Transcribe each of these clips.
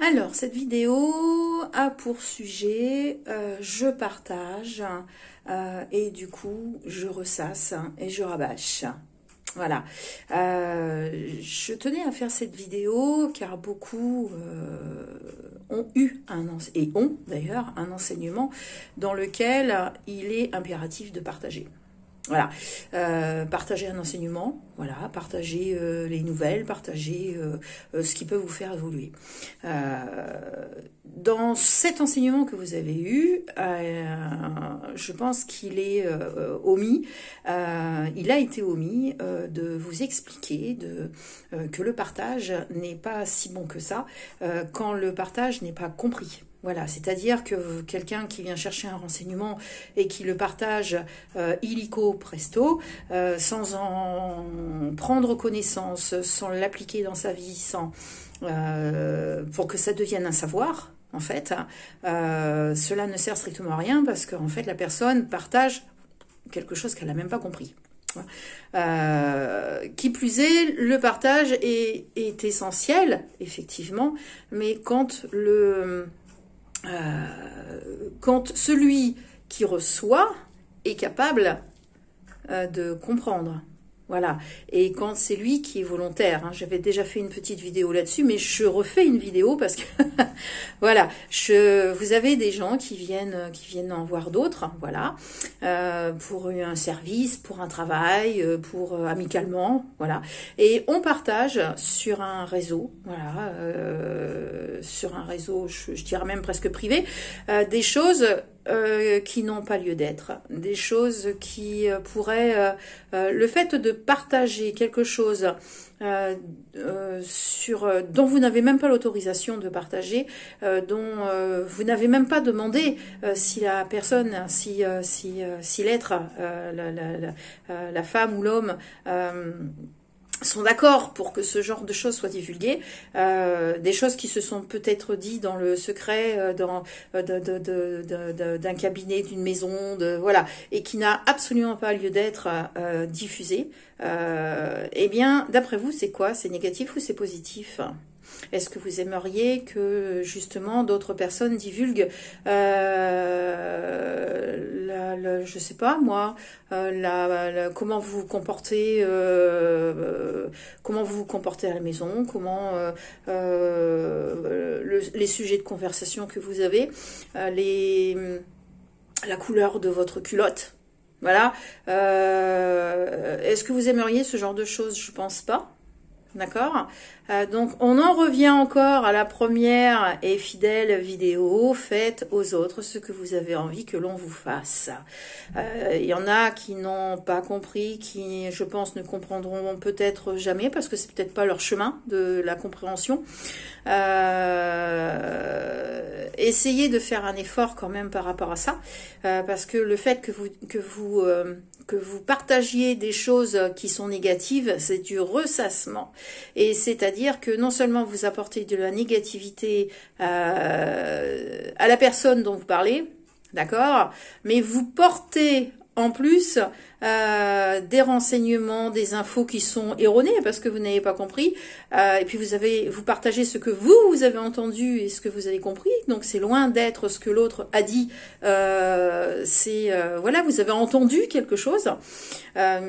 Alors, cette vidéo a pour sujet, je partage et du coup, je ressasse et je rabâche. Voilà. Je tenais à faire cette vidéo car beaucoup ont eu et ont d'ailleurs un enseignement dans lequel il est impératif de partager. Voilà, partager un enseignement, voilà, partager les nouvelles, partager ce qui peut vous faire évoluer. Dans cet enseignement que vous avez eu, je pense qu'il est omis, il a été omis de vous expliquer que le partage n'est pas si bon que ça quand le partage n'est pas compris. Voilà, c'est-à-dire que quelqu'un qui vient chercher un renseignement et qui le partage illico presto, sans en prendre connaissance, sans l'appliquer dans sa vie, pour que ça devienne un savoir, en fait, cela ne sert strictement à rien parce qu'en fait la personne partage quelque chose qu'elle n'a même pas compris. Qui plus est, le partage est essentiel, effectivement, mais quand celui qui reçoit est capable de comprendre. Voilà. Et quand c'est lui qui est volontaire, j'avais déjà fait une petite vidéo là-dessus, mais je refais une vidéo parce que voilà, vous avez des gens qui viennent en voir d'autres, voilà, pour un service, pour un travail, pour amicalement, voilà. Et on partage sur un réseau, voilà, sur un réseau, je dirais même presque privé, des choses qui n'ont pas lieu d'être, des choses qui pourraient, le fait de partager quelque chose dont vous n'avez même pas l'autorisation de partager, dont vous n'avez même pas demandé si la personne, si l'être, la femme ou l'homme sont d'accord pour que ce genre de choses soient divulguées, des choses qui se sont peut-être dites dans le secret d'un cabinet, d'une maison, voilà, et qui n'a absolument pas lieu d'être diffusées. Eh bien, d'après vous, c'est quoi? C'est négatif ou c'est positif? Est-ce que vous aimeriez que justement d'autres personnes divulguent, je sais pas moi, comment vous vous comportez, à la maison, comment les sujets de conversation que vous avez, la couleur de votre culotte, voilà. Est-ce que vous aimeriez ce genre de choses? Je pense pas. D'accord, donc on en revient encore à la première et fidèle vidéo, faites aux autres ce que vous avez envie que l'on vous fasse. Il y en a qui n'ont pas compris, qui je pense ne comprendront peut-être jamais parce que c'est peut-être pas leur chemin de la compréhension. Essayez de faire un effort quand même par rapport à ça, parce que le fait que vous partagiez des choses qui sont négatives, c'est du ressassement. Et c'est-à-dire que non seulement vous apportez de la négativité à la personne dont vous parlez, d'accord, mais vous portez en plus des renseignements, des infos qui sont erronées parce que vous n'avez pas compris, et puis vous partagez ce que vous avez entendu et ce que vous avez compris, donc c'est loin d'être ce que l'autre a dit, voilà, vous avez entendu quelque chose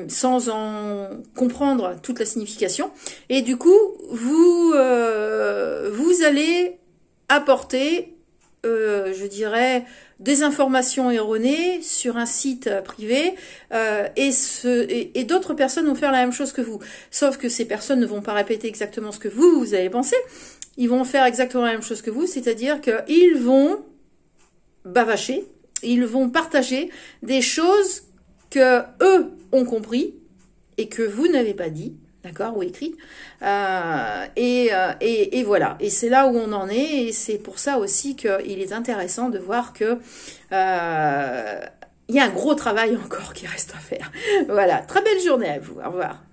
sans en comprendre toute la signification, et du coup vous allez apporter, je dirais, des informations erronées sur un site privé, et d'autres personnes vont faire la même chose que vous. Sauf que ces personnes ne vont pas répéter exactement ce que vous avez pensé. Ils vont faire exactement la même chose que vous, c'est-à-dire qu'ils vont bavacher, ils vont partager des choses que eux ont compris et que vous n'avez pas dit. D'accord, ou écrit, et voilà, et c'est là où on en est, et c'est pour ça aussi qu'il est intéressant de voir que il y a un gros travail encore qui reste à faire. Voilà, très belle journée à vous, au revoir.